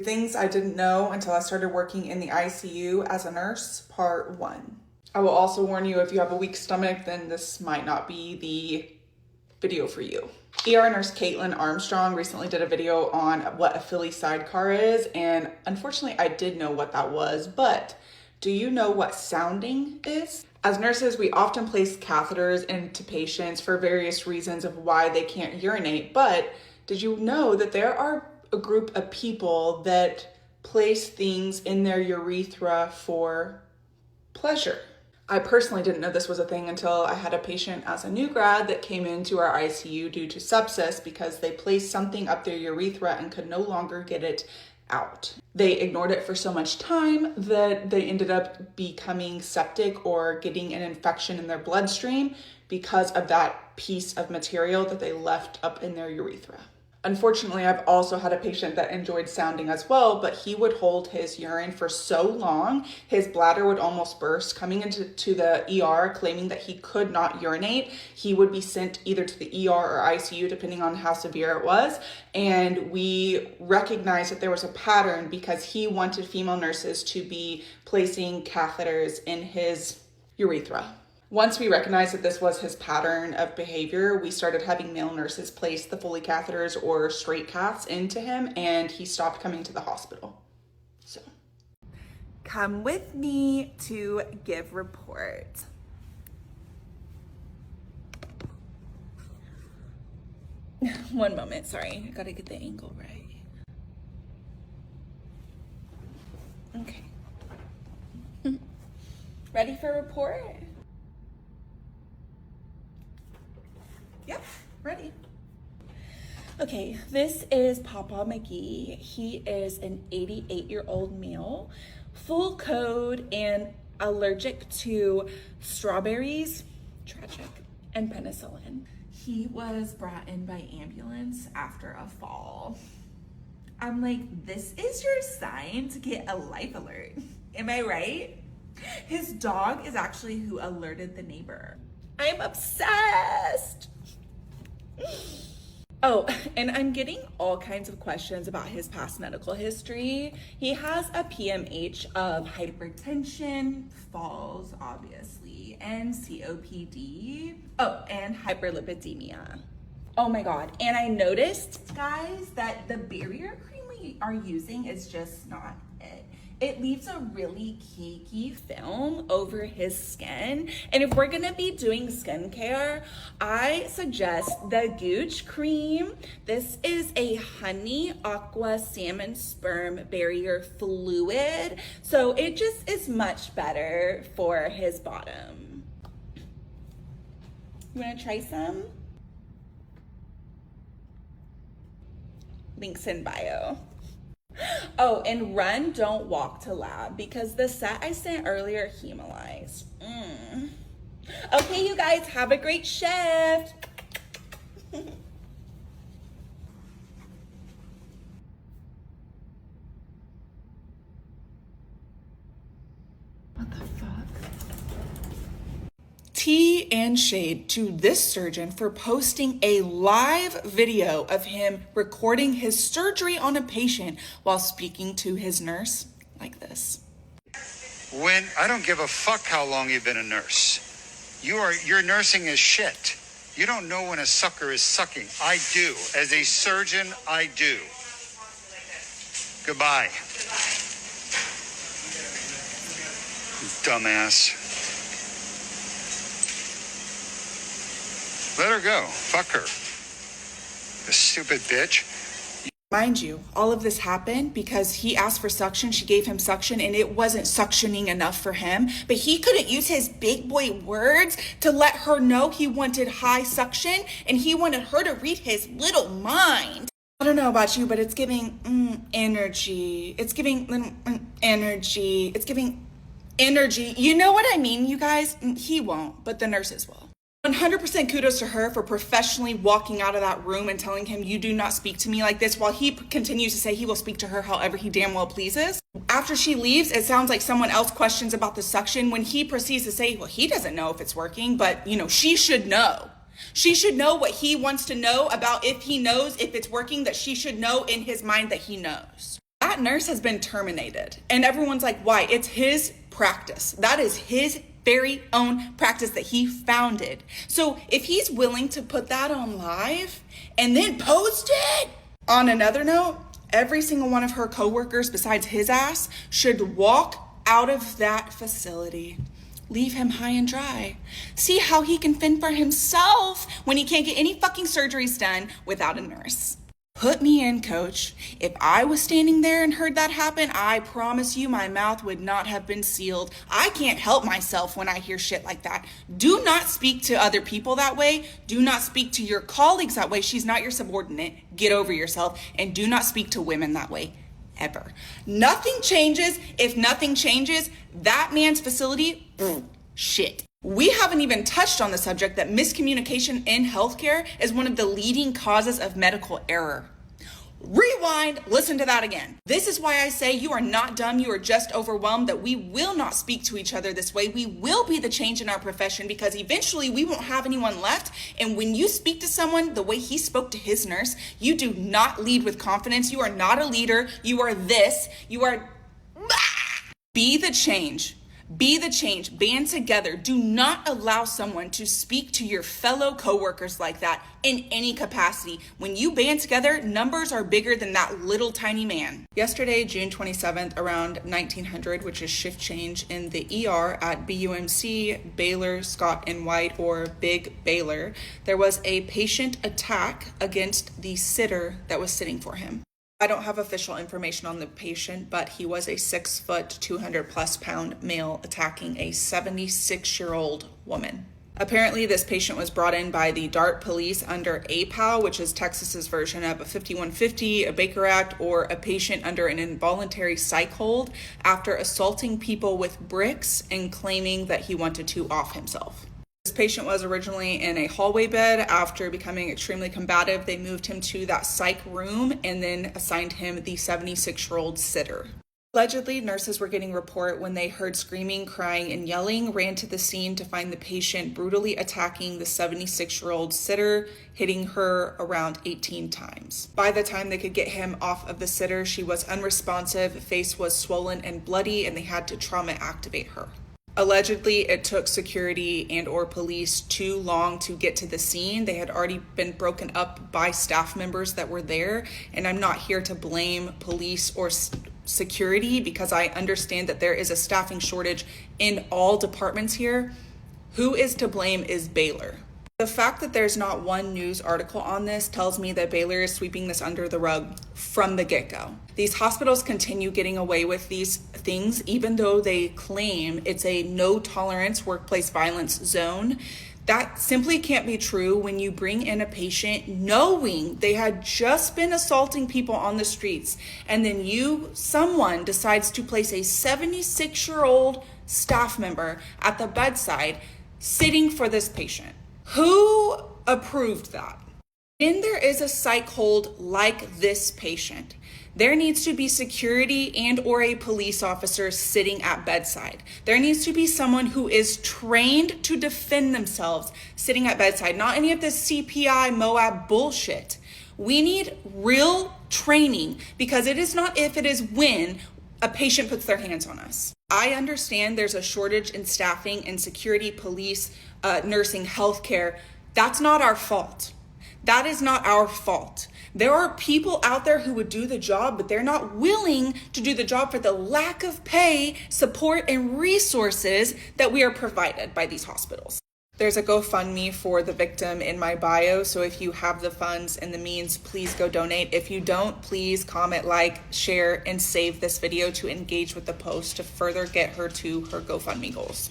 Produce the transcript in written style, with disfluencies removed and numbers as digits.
Things I didn't know until I started working in the ICU as a nurse, part 1. I will also warn you, if you have a weak stomach, then this might not be the video for you. ER nurse Caitlin Armstrong recently did a video on what a Philly sidecar is, and unfortunately I did know what that was, but do you know what sounding is? As nurses, we often place catheters into patients for various reasons of why they can't urinate, but did you know that there are a group of people that place things in their urethra for pleasure? I personally didn't know this was a thing until I had a patient as a new grad that came into our ICU due to sepsis because they placed something up their urethra and could no longer get it out. They ignored it for so much time that they ended up becoming septic or getting an infection in their bloodstream because of that piece of material that they left up in their urethra. Unfortunately, I've also had a patient that enjoyed sounding as well, but he would hold his urine for so long, his bladder would almost burst. Coming into the ER claiming that he could not urinate, he would be sent either to the ER or ICU, depending on how severe it was. And we recognized that there was a pattern because he wanted female nurses to be placing catheters in his urethra. Once we recognized that this was his pattern of behavior, we started having male nurses place the Foley catheters or straight caths into him, and he stopped coming to the hospital. So, come with me to give report. One moment, sorry, I gotta get the angle right. Okay. Ready for report? Yep, ready. Okay, this is Papa McGee. He is an 88-year-old male, full code and allergic to strawberries, tragic, and penicillin. He was brought in by ambulance after a fall. I'm like, this is your sign to get a life alert. Am I right? His dog is actually who alerted the neighbor. I'm obsessed. Oh, and I'm getting all kinds of questions about his past medical history. He has a PMH of hypertension, falls, obviously, and COPD. Oh, and hyperlipidemia. Oh my God. And I noticed, guys, that the barrier cream we are using is just not it. It leaves a really cakey film over his skin. And if we're gonna be doing skincare, I suggest the Gooch cream. This is a honey aqua salmon sperm barrier fluid. So it just is much better for his bottom. You wanna try some? Links in bio. Oh, and run, don't walk to lab because the set I sent earlier hemolyzed. Okay, you guys, have a great shift. What the fuck? Tea and shade to this surgeon for posting a live video of him recording his surgery on a patient while speaking to his nurse like this. When I don't give a fuck how long you've been a nurse. Your nursing is shit. You don't know when a sucker is sucking. I do. As a surgeon, I do. Goodbye. Dumbass. Let her go. Fuck her. The stupid bitch. Mind you, all of this happened because he asked for suction, she gave him suction, and it wasn't suctioning enough for him. But he couldn't use his big boy words to let her know he wanted high suction, and he wanted her to read his little mind. I don't know about you, but it's giving energy. It's giving energy. It's giving energy. You know what I mean, you guys? He won't, but the nurses will. 100% kudos to her for professionally walking out of that room and telling him, you do not speak to me like this, while he continues to say he will speak to her however he damn well pleases. After she leaves, it sounds like someone else questions about the suction when he proceeds to say, well, he doesn't know if it's working, but she should know. She should know what he wants to know about if he knows if it's working, that she should know in his mind that he knows. That nurse has been terminated. And everyone's like, why? It's his practice. That is his very own practice that he founded. So if he's willing to put that on live and then post it. On another note, every single one of her coworkers besides his ass should walk out of that facility. Leave him high and dry. See how he can fend for himself when he can't get any fucking surgeries done without a nurse. Put me in, coach. If I was standing there and heard that happen, I promise you my mouth would not have been sealed. I can't help myself when I hear shit like that. Do not speak to other people that way. Do not speak to your colleagues that way. She's not your subordinate. Get over yourself. And do not speak to women that way. Ever. Nothing changes if nothing changes. That man's facility, shit. We haven't even touched on the subject that miscommunication in healthcare is one of the leading causes of medical error. Rewind, listen to that again. This is why I say you are not dumb, you are just overwhelmed, that we will not speak to each other this way. We will be the change in our profession because eventually we won't have anyone left. And when you speak to someone the way he spoke to his nurse, you do not lead with confidence. You are not a leader. You are this. You are... Be the change. Be the change. Band together. Do not allow someone to speak to your fellow coworkers like that in any capacity. When you band together, numbers are bigger than that little tiny man. Yesterday, June 27th, around 1900, which is shift change in the ER at BUMC, Baylor, Scott and White, or Big Baylor, there was a patient attack against the sitter that was sitting for him. I don't have official information on the patient, but he was a 6 foot, 200 plus pound male attacking a 76-year-old woman. Apparently, this patient was brought in by the DART police under APOW, which is Texas's version of a 5150, a Baker Act, or a patient under an involuntary psych hold after assaulting people with bricks and claiming that he wanted to off himself. This patient was originally in a hallway bed. After becoming extremely combative, they moved him to that psych room and then assigned him the 76-year-old sitter. Allegedly, nurses were getting report when they heard screaming, crying, and yelling, ran to the scene to find the patient brutally attacking the 76-year-old sitter, hitting her around 18 times. By the time they could get him off of the sitter, she was unresponsive, face was swollen and bloody, and they had to trauma activate her. Allegedly, it took security and or police too long to get to the scene. They had already been broken up by staff members that were there, and I'm not here to blame police or security because I understand that there is a staffing shortage in all departments here. Who is to blame is Baylor. The fact that there's not one news article on this tells me that Baylor is sweeping this under the rug from the get-go. These hospitals continue getting away with these things even though they claim it's a no-tolerance workplace violence zone. That simply can't be true when you bring in a patient knowing they had just been assaulting people on the streets, and then someone decides to place a 76-year-old staff member at the bedside sitting for this patient. Who approved that? When there is a psych hold like this patient, there needs to be security and or a police officer sitting at bedside. There needs to be someone who is trained to defend themselves sitting at bedside, not any of this CPI Moab bullshit. We need real training because it is not if, it is when a patient puts their hands on us. I understand there's a shortage in staffing and security, police, nursing, healthcare. That's not our fault. That is not our fault. There are people out there who would do the job, but they're not willing to do the job for the lack of pay, support, and resources that we are provided by these hospitals. There's a GoFundMe for the victim in my bio, so if you have the funds and the means, please go donate. If you don't, please comment, like, share, and save this video to engage with the post to further get her to her GoFundMe goals.